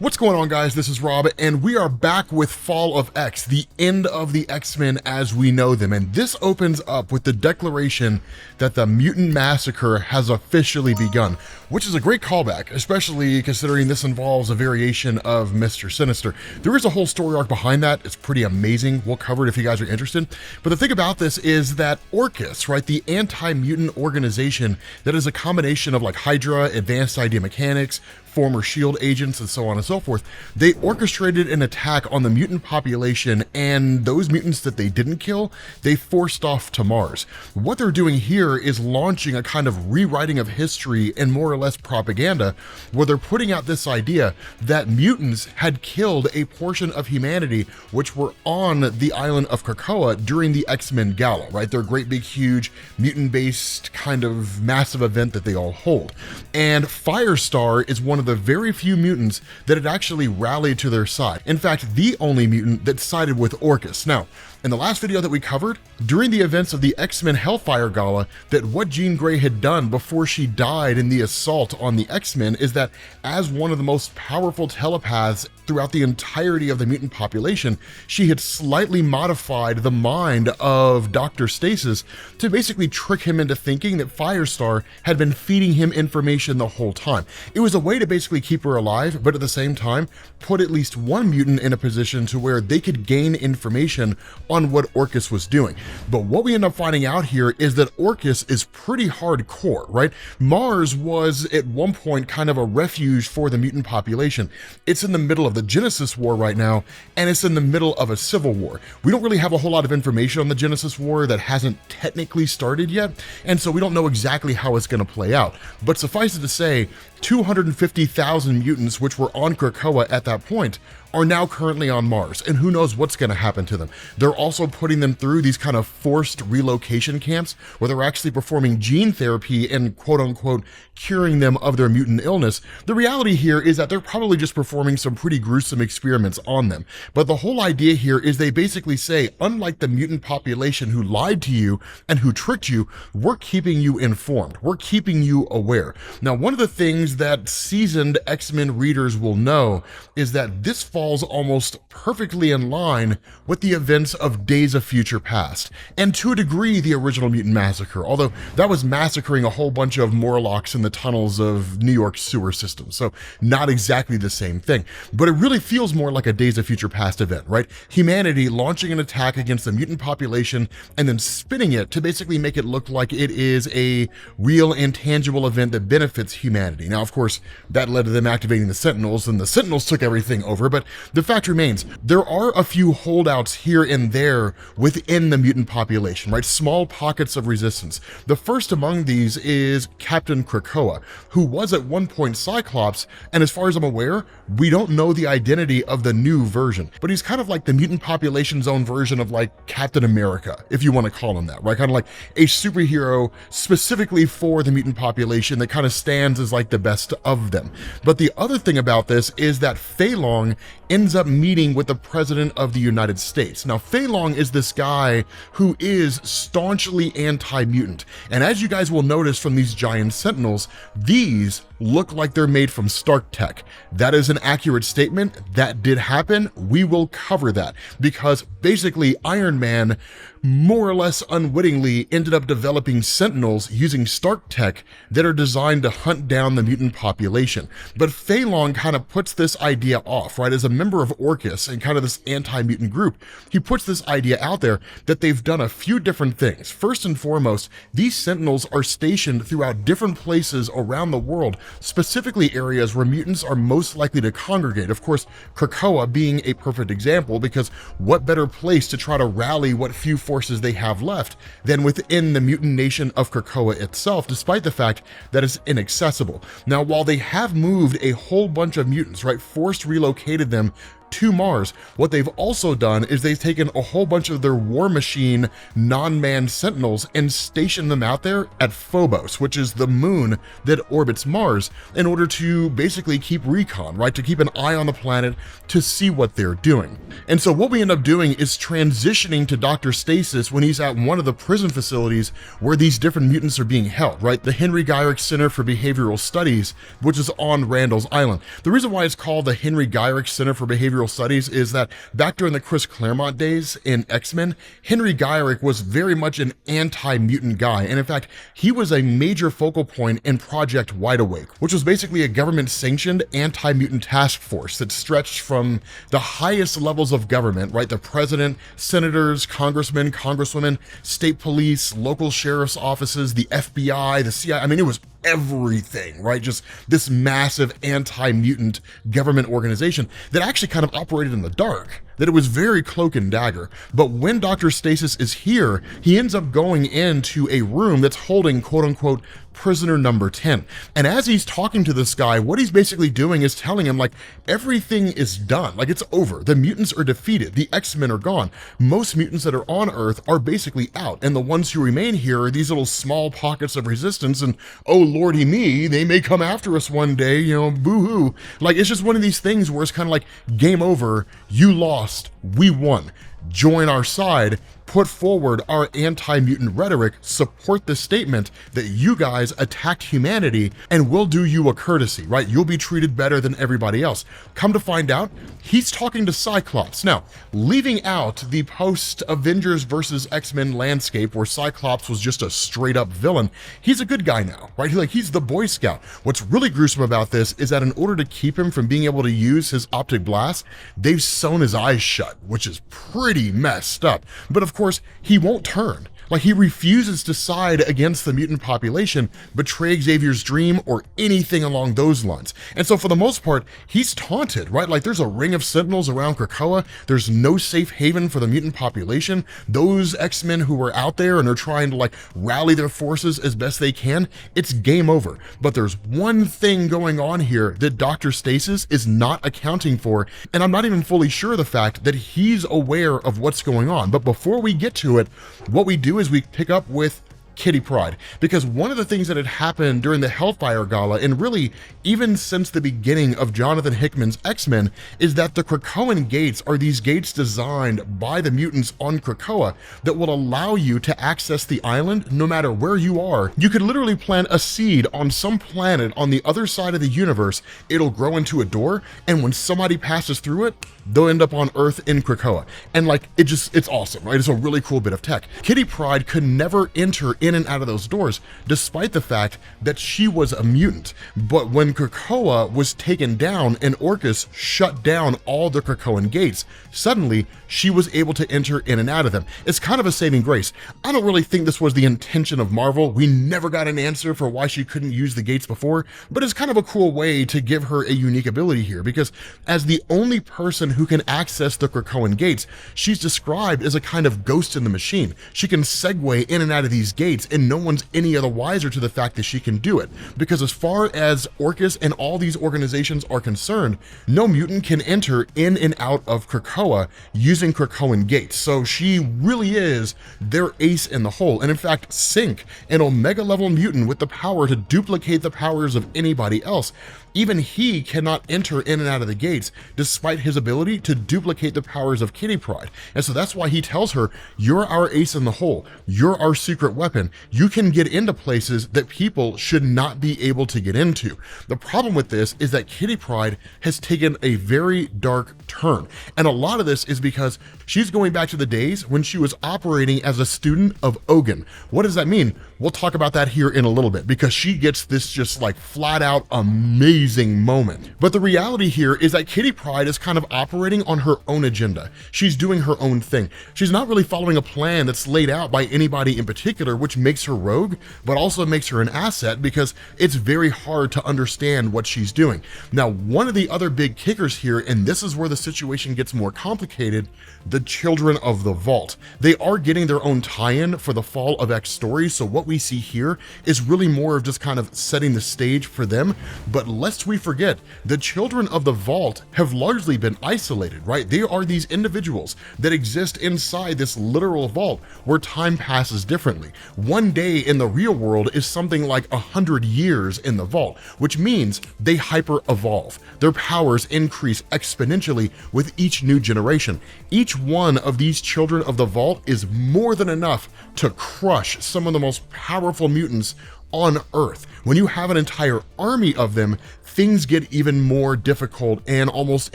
What's going on, guys? This is Rob, and we are back with Fall of X, the end of the X-Men as we know them. And this opens up with the declaration that the Mutant Massacre has officially begun, which is a great callback, especially considering this involves a variation of Mr. Sinister. There is a whole story arc behind that. It's pretty amazing. We'll cover it if you guys are interested. But the thing about this is that Orchis, right, the anti-mutant organization that is a combination of like Hydra, Advanced Idea Mechanics, former SHIELD agents, and so on and so forth, they orchestrated an attack on the mutant population, and those mutants that they didn't kill, they forced off to Mars. What they're doing here is launching a kind of rewriting of history and more or less propaganda, where they're putting out this idea that mutants had killed a portion of humanity which were on the island of Krakoa during the X-Men Gala, right? Their great big huge mutant-based kind of massive event that they all hold. And Firestar is one of the very few mutants that had actually rallied to their side. In fact, the only mutant that sided with Orchis. Now, in the last video that we covered, during the events of the X-Men Hellfire Gala, that what Jean Grey had done before she died in the assault on the X-Men is that as one of the most powerful telepaths throughout the entirety of the mutant population, she had slightly modified the mind of Dr. Stasis to basically trick him into thinking that Firestar had been feeding him information the whole time. It was a way to basically keep her alive, but at the same time, put at least one mutant in a position to where they could gain information on what Orchis was doing. But what we end up finding out here is that Orchis is pretty hardcore, right? Mars was at one point kind of a refuge for the mutant population. It's in the middle of the Genesis War right now, and it's in the middle of a civil war. We don't really have a whole lot of information on the Genesis War that hasn't technically started yet, and so we don't know exactly how it's going to play out. But suffice it to say, 250,000 mutants, which were on Krakoa at that point, are now currently on Mars, and who knows what's going to happen to them. They're also putting them through these kind of forced relocation camps where they're actually performing gene therapy and quote-unquote curing them of their mutant illness. The reality here is that they're probably just performing some pretty gruesome experiments on them. But the whole idea here is they basically say, unlike the mutant population who lied to you and who tricked you, we're keeping you informed. We're keeping you aware. Now, one of the things that seasoned X-Men readers will know is that this falls almost perfectly in line with the events of Days of Future Past, and to a degree the original Mutant Massacre, although that was massacring a whole bunch of Morlocks in the tunnels of New York's sewer system, so not exactly the same thing. But it really feels more like a Days of Future Past event, right? Humanity launching an attack against the mutant population and then spinning it to basically make it look like it is a real and tangible event that benefits humanity. Now, of course, that led to them activating the Sentinels, and the Sentinels took everything over, but the fact remains, there are a few holdouts here and there within the mutant population, right? Small pockets of resistance. The first among these is Captain Krakoa, who was at one point Cyclops, and as far as I'm aware, we don't know the identity of the new version, but he's kind of like the mutant population's own version of like Captain America, if you want to call him that, right? Kind of like a superhero specifically for the mutant population that kind of stands as like the best of them. But the other thing about this is that Fei Long ends up meeting with the President of the United States. Now, Fei Long is this guy who is staunchly anti-mutant. And as you guys will notice from these giant sentinels, these look like they're made from Stark tech. That is an accurate statement. That did happen. We will cover that because basically Iron Man more or less unwittingly ended up developing sentinels using Stark tech that are designed to hunt down the mutant population. But Fei Long kind of puts this idea off, right? As a member of Orchis and kind of this anti-mutant group, he puts this idea out there that they've done a few different things. First and foremost, these sentinels are stationed throughout different places around the world, specifically areas where mutants are most likely to congregate. Of course, Krakoa being a perfect example, because what better place to try to rally what few forces they have left than within the mutant nation of Krakoa itself, despite the fact that it's inaccessible. Now, while they have moved a whole bunch of mutants, right, forced relocated them to Mars. What they've also done is they've taken a whole bunch of their War Machine non-manned sentinels and stationed them out there at Phobos, which is the moon that orbits Mars, in order to basically keep recon, right? To keep an eye on the planet to see what they're doing. And so what we end up doing is transitioning to Dr. Stasis when he's at one of the prison facilities where these different mutants are being held, right? The Henry Gyrick Center for Behavioral Studies, which is on Randall's Island. The reason why it's called the Henry Gyrick Center for Behavioral Studies is that back during the Chris Claremont days in X-Men, Henry Gyrick was very much an anti-mutant guy. And in fact, he was a major focal point in Project Wide Awake, which was basically a government-sanctioned anti-mutant task force that stretched from the highest levels of government, right? The president, senators, congressmen, congresswomen, state police, local sheriff's offices, the FBI, the CIA. I mean, it was everything, right? Just this massive anti-mutant government organization that actually kind of operated in the dark, that it was very cloak and dagger. But when Dr. Stasis is here, he ends up going into a room that's holding quote unquote prisoner number 10. And as he's talking to this guy, what he's basically doing is telling him, like, everything is done. Like, it's over. The mutants are defeated. The X-Men are gone. Most mutants that are on Earth are basically out. And the ones who remain here are these little small pockets of resistance. And oh, lordy me, they may come after us one day, you know, boo-hoo. Like, it's just one of these things where it's kind of like, game over, you lost, we won. Join our side, put forward our anti-mutant rhetoric, support the statement that you guys attacked humanity, and we'll do you a courtesy, right? You'll be treated better than everybody else. Come to find out, he's talking to Cyclops. Now, leaving out the post-Avengers versus X-Men landscape where Cyclops was just a straight-up villain, he's a good guy now, right? He's the Boy Scout. What's really gruesome about this is that in order to keep him from being able to use his optic blast, they've sewn his eyes shut, which is pretty messed up. But of course, he won't turn. Like, he refuses to side against the mutant population, betray Xavier's dream, or anything along those lines. And so for the most part, he's taunted, right? Like, there's a ring of sentinels around Krakoa. There's no safe haven for the mutant population. Those X-Men who were out there and are trying to, like, rally their forces as best they can, it's game over. But there's one thing going on here that Dr. Stasis is not accounting for, and I'm not even fully sure of the fact that he's aware of what's going on. But before we get to it, what we do is we pick up with Kate Pryde, because one of the things that had happened during the Hellfire Gala, and really even since the beginning of Jonathan Hickman's X-Men, is that the Krakoan gates are these gates designed by the mutants on Krakoa that will allow you to access the island no matter where you are. You could literally plant a seed on some planet on the other side of the universe, it'll grow into a door, and when somebody passes through it, they'll end up on Earth in Krakoa. And like, it's awesome, right? It's a really cool bit of tech. Kate Pryde could never enter in and out of those doors, despite the fact that she was a mutant. But when Krakoa was taken down and Orcus shut down all the Krakoan gates, suddenly she was able to enter in and out of them. It's kind of a saving grace. I don't really think this was the intention of Marvel. We never got an answer for why she couldn't use the gates before, but it's kind of a cool way to give her a unique ability here, because as the only person who can access the Krakoan gates, she's described as a kind of ghost in the machine. She can segue in and out of these gates, and no one's any other wiser to the fact that she can do it. Because as far as Orcus and all these organizations are concerned, no mutant can enter in and out of Krakoa using Krakoan gates. So she really is their ace in the hole. And in fact, Sync, an Omega level mutant with the power to duplicate the powers of anybody else, even he cannot enter in and out of the gates, despite his ability to duplicate the powers of Kate Pryde. And so that's why he tells her, you're our ace in the hole. You're our secret weapon. You can get into places that people should not be able to get into. The problem with this is that Kate Pryde has taken a very dark turn. And a lot of this is because she's going back to the days when she was operating as a student of Ogun. What does that mean? We'll talk about that here in a little bit, because she gets this just like flat out amazing moment. But the reality here is that Kate Pryde is kind of operating on her own agenda. She's doing her own thing. She's not really following a plan that's laid out by anybody in particular, which makes her rogue, but also makes her an asset because it's very hard to understand what she's doing. Now, one of the other big kickers here, and this is where the situation gets more complicated, the Children of the Vault. They are getting their own tie-in for the Fall of X story, so what we see here is really more of just kind of setting the stage for them. But let's lest we forget, the children of the Vault have largely been isolated, right? They are these individuals that exist inside this literal vault where time passes differently. One day in the real world is something like 100 years in the vault, which means they hyper-evolve. Their powers increase exponentially with each new generation. Each one of these children of the vault is more than enough to crush some of the most powerful mutants on Earth. When you have an entire army of them, things get even more difficult and almost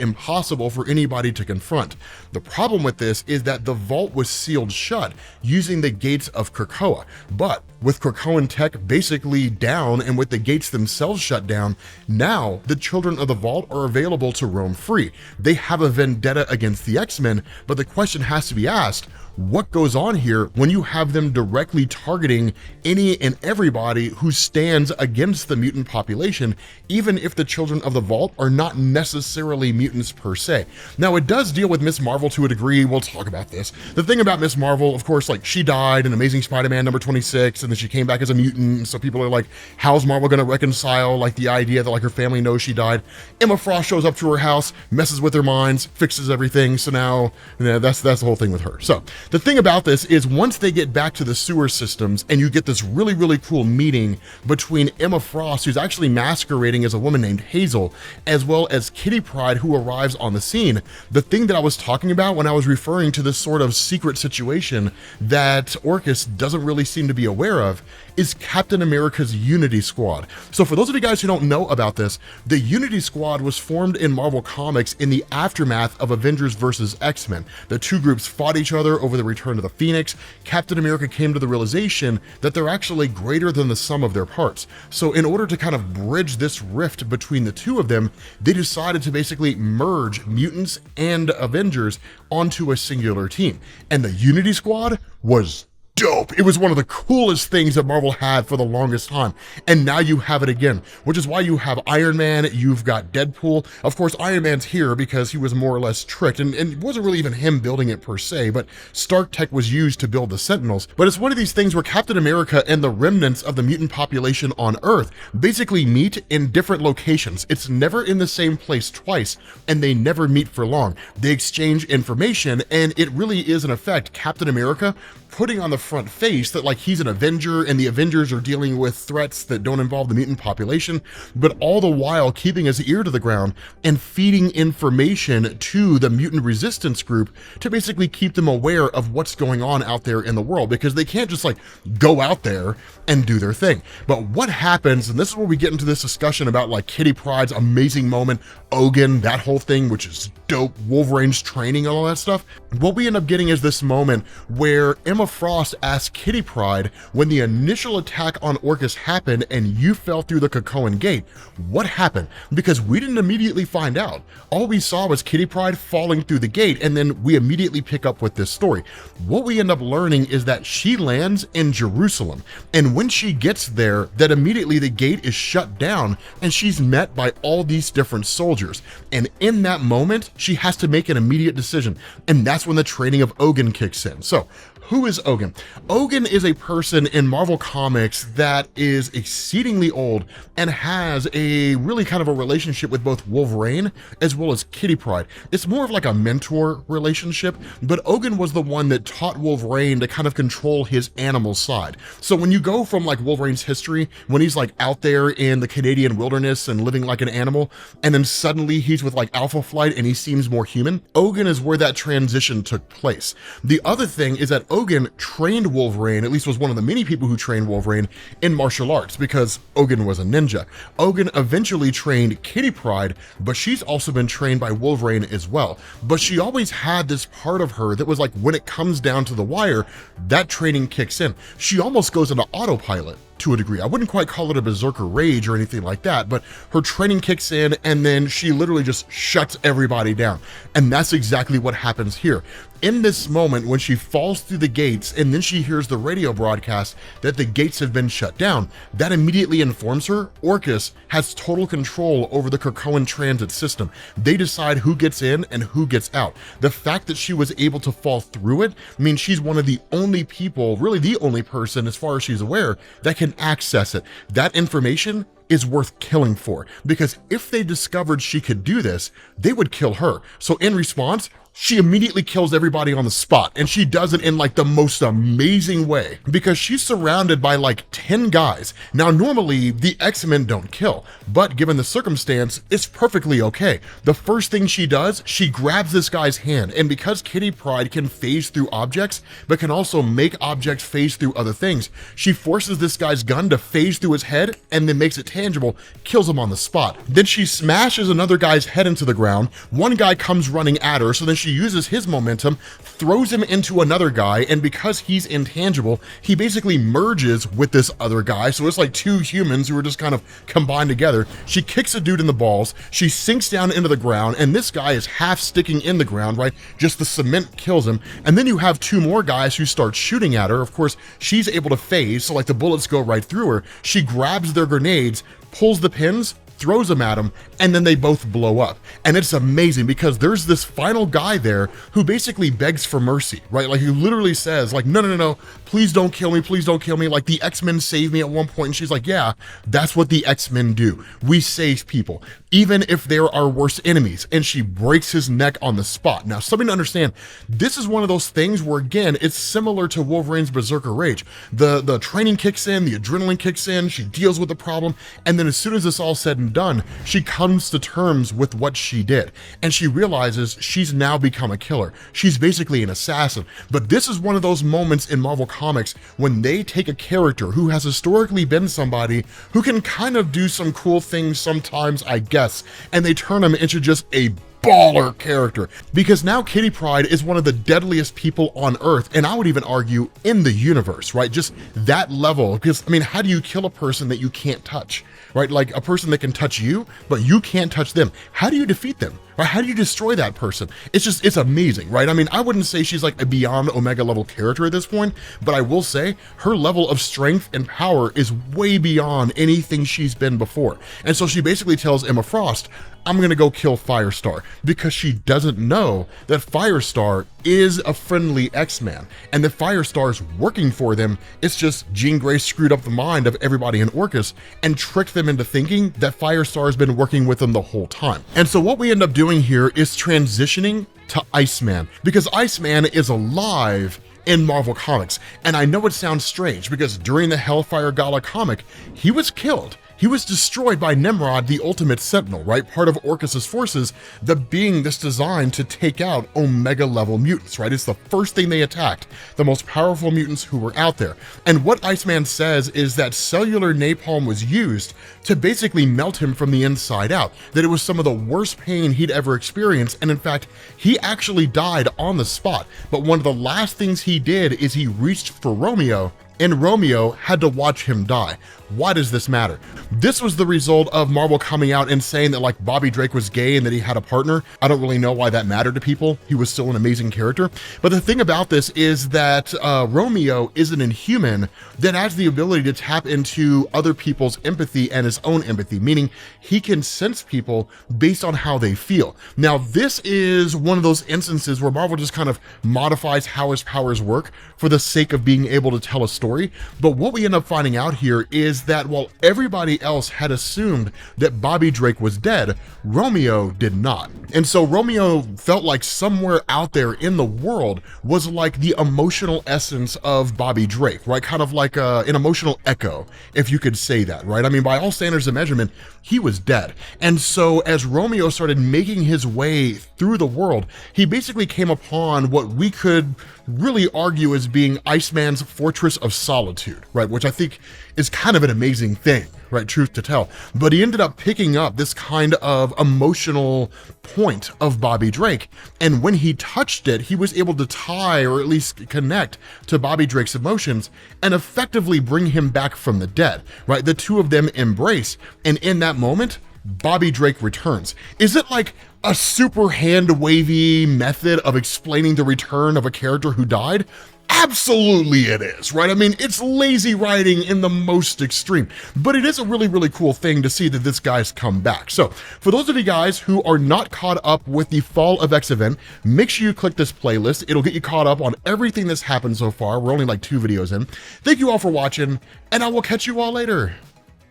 impossible for anybody to confront. The problem with this is that the vault was sealed shut using the gates of Krakoa, but with Krakoan tech basically down and with the gates themselves shut down, now the children of the vault are available to roam free. They have a vendetta against the X-Men, but the question has to be asked, what goes on here when you have them directly targeting any and everybody who stands against the mutant population, even if the children of the vault are not necessarily mutants per se? Now, it does deal with Miss Marvel to a degree. We'll talk about this. The thing about Miss Marvel, of course, like, she died in Amazing Spider-Man number 26, and then she came back as a mutant, so people are like, how's Marvel gonna reconcile like the idea that like her family knows she died? Emma Frost shows up to her house, messes with their minds, fixes everything, so now, that's the whole thing with her. So the thing about this is, once they get back to the sewer systems and you get this really, really cool meeting between Emma Frost, who's actually masquerading as a woman named Hazel, as well as Kitty Pryde, who arrives on the scene, the thing that I was talking about when I was referring to this sort of secret situation that Orchis doesn't really seem to be aware of is Captain America's Unity Squad. So for those of you guys who don't know about this, the Unity Squad was formed in Marvel Comics in the aftermath of Avengers vs. X-Men. The two groups fought each other over the return of the Phoenix. Captain America came to the realization that they're actually greater than the sum of their parts. So in order to kind of bridge this rift between the two of them, they decided to basically merge mutants and Avengers onto a singular team. And the Unity Squad was dope. It was one of the coolest things that Marvel had for the longest time, and now you have it again, which is why you have Iron Man, you've got Deadpool. Of course, Iron Man's here because he was more or less tricked, and it wasn't really even him building it per se, but Stark tech was used to build the Sentinels. But it's one of these things where Captain America and the remnants of the mutant population on Earth basically meet in different locations. It's never in the same place twice, and they never meet for long. They exchange information, and it really is, in effect, Captain America putting on the front face that like he's an Avenger and the Avengers are dealing with threats that don't involve the mutant population, but all the while keeping his ear to the ground and feeding information to the mutant resistance group to basically keep them aware of what's going on out there in the world, because they can't just like go out there and do their thing. But what happens, and this is where we get into this discussion about like Kitty Pryde's amazing moment, Logan, that whole thing, which is dope, Wolverine's training, all that stuff. What we end up getting is this moment where Emma Frost asks Kitty Pryde, when the initial attack on Orchis happened and you fell through the Krakoan gate, what happened? Because we didn't immediately find out. All we saw was Kitty Pryde falling through the gate, and then we immediately pick up with this story. What we end up learning is that she lands in Jerusalem, and when she gets there, that immediately the gate is shut down and she's met by all these different soldiers. And in that moment, she has to make an immediate decision, and that's when the training of Logan kicks in. So who is Logan? Logan is a person in Marvel Comics that is exceedingly old and has a really kind of a relationship with both Wolverine as well as Kitty Pryde. It's more of like a mentor relationship, but Logan was the one that taught Wolverine to kind of control his animal side. So when you go from like Wolverine's history, when he's like out there in the Canadian wilderness and living like an animal, and then suddenly he's with like Alpha Flight and he seems more human, Logan is where that transition took place. The other thing is that Logan trained Wolverine, at least was one of the many people who trained Wolverine, in martial arts, because Logan was a ninja. Logan eventually trained Kitty Pryde, but she's also been trained by Wolverine as well. But she always had this part of her that was like, when it comes down to the wire, that training kicks in. She almost goes into autopilot to a degree. I wouldn't quite call it a berserker rage or anything like that, but her training kicks in and then she literally just shuts everybody down. And that's exactly what happens here. In this moment, when she falls through the gates and then she hears the radio broadcast that the gates have been shut down, that immediately informs her Orchis has total control over the Krakoan transit system. They decide who gets in and who gets out. The fact that she was able to fall through it means she's one of the only people, really the only person as far as she's aware, that can can access it. That information is worth killing for, because if they discovered she could do this, they would kill her. So in response, she immediately kills everybody on the spot, and she does it in like the most amazing way, because she's surrounded by like 10 guys. Now, normally the X-Men don't kill, but given the circumstance, it's perfectly okay. The first thing she does, she grabs this guy's hand, and because Kate Pryde can phase through objects, but can also make objects phase through other things, she forces this guy's gun to phase through his head, and then makes it tangible, kills him on the spot. Then she smashes another guy's head into the ground. One guy comes running at her, so then she uses his momentum, throws him into another guy, and because he's intangible, he basically merges with this other guy, so it's like two humans who are just kind of combined together. She kicks a dude in the balls, she sinks down into the ground, and this guy is half sticking in the ground, right? Just the cement kills him, and then you have two more guys who start shooting at her. Of course, she's able to phase, so like the bullets go right through her. She grabs their grenades, pulls the pins, throws them at them, and then they both blow up. And it's amazing because there's this final guy there who basically begs for mercy, right? Like he literally says like, no, please don't kill me, please don't kill me. Like the X-Men saved me at one point, and she's like, yeah, that's what the X-Men do. We save people, even if they're our worst enemies. And she breaks his neck on the spot. Now, something to understand, this is one of those things where, again, it's similar to Wolverine's Berserker Rage. The training kicks in, the adrenaline kicks in, she deals with the problem, and then as soon as it's all said and done, she comes to terms with what she did, and she realizes she's now become a killer. She's basically an assassin. But this is one of those moments in Marvel Comics when they take a character who has historically been somebody who can kind of do some cool things sometimes, I guess, and they turn him into just a baller character, because now Kate Pryde is one of the deadliest people on Earth, and I would even argue in the universe, right? Just that level, because I mean, how do you kill a person that you can't touch, right? Like a person that can touch you, but you can't touch them. How do you defeat them? Right? How do you destroy that person? It's amazing, right? I mean, I wouldn't say she's like a beyond Omega level character at this point, but I will say her level of strength and power is way beyond anything she's been before. And so she basically tells Emma Frost, I'm gonna go kill Firestar, because she doesn't know that Firestar is a friendly X-Man, and that Firestar's working for them. It's just Jean Grey screwed up the mind of everybody in Orchis and tricked them into thinking that Firestar's been working with them the whole time. And so what we end up doing here is transitioning to Iceman, because Iceman is alive in Marvel Comics. And I know it sounds strange because during the Hellfire Gala comic, he was killed. He was destroyed by Nimrod, the Ultimate Sentinel, right? Part of Orchis' forces, the being that's designed to take out Omega-level mutants, right? It's the first thing they attacked, the most powerful mutants who were out there. And what Iceman says is that cellular napalm was used to basically melt him from the inside out, that it was some of the worst pain he'd ever experienced, and in fact, he actually died on the spot. But one of the last things he did is he reached for Romeo, and Romeo had to watch him die. Why does this matter? This was the result of Marvel coming out and saying that like Bobby Drake was gay and that he had a partner. I don't really know why that mattered to people. He was still an amazing character. But the thing about this is that Romeo is an Inhuman that has the ability to tap into other people's empathy and his own empathy, meaning he can sense people based on how they feel. Now, this is one of those instances where Marvel just kind of modifies how his powers work for the sake of being able to tell a story. But what we end up finding out here is that while everybody else had assumed that Bobby Drake was dead, Romeo did not. And so Romeo felt like somewhere out there in the world was like the emotional essence of Bobby Drake, right? Kind of like an emotional echo, if you could say that, right? I mean, by all standards of measurement, he was dead. And so as Romeo started making his way through the world, he basically came upon what we could really argue as being Iceman's Fortress of Solitude, right? Which I think is kind of an amazing thing, right? Truth to tell. But he ended up picking up this kind of emotional point of Bobby Drake. And when he touched it, he was able to tie or at least connect to Bobby Drake's emotions and effectively bring him back from the dead, right? The two of them embrace. And in that moment, Bobby Drake returns. Is it like a super hand-wavy method of explaining the return of a character who died? Absolutely it is, right? I mean, it's lazy writing in the most extreme, but it is a really, really cool thing to see that this guy's come back. So for those of you guys who are not caught up with the Fall of X event, make sure you click this playlist. It'll get you caught up on everything that's happened so far. We're only like 2 videos in. Thank you all for watching, and I will catch you all later.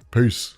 Peace.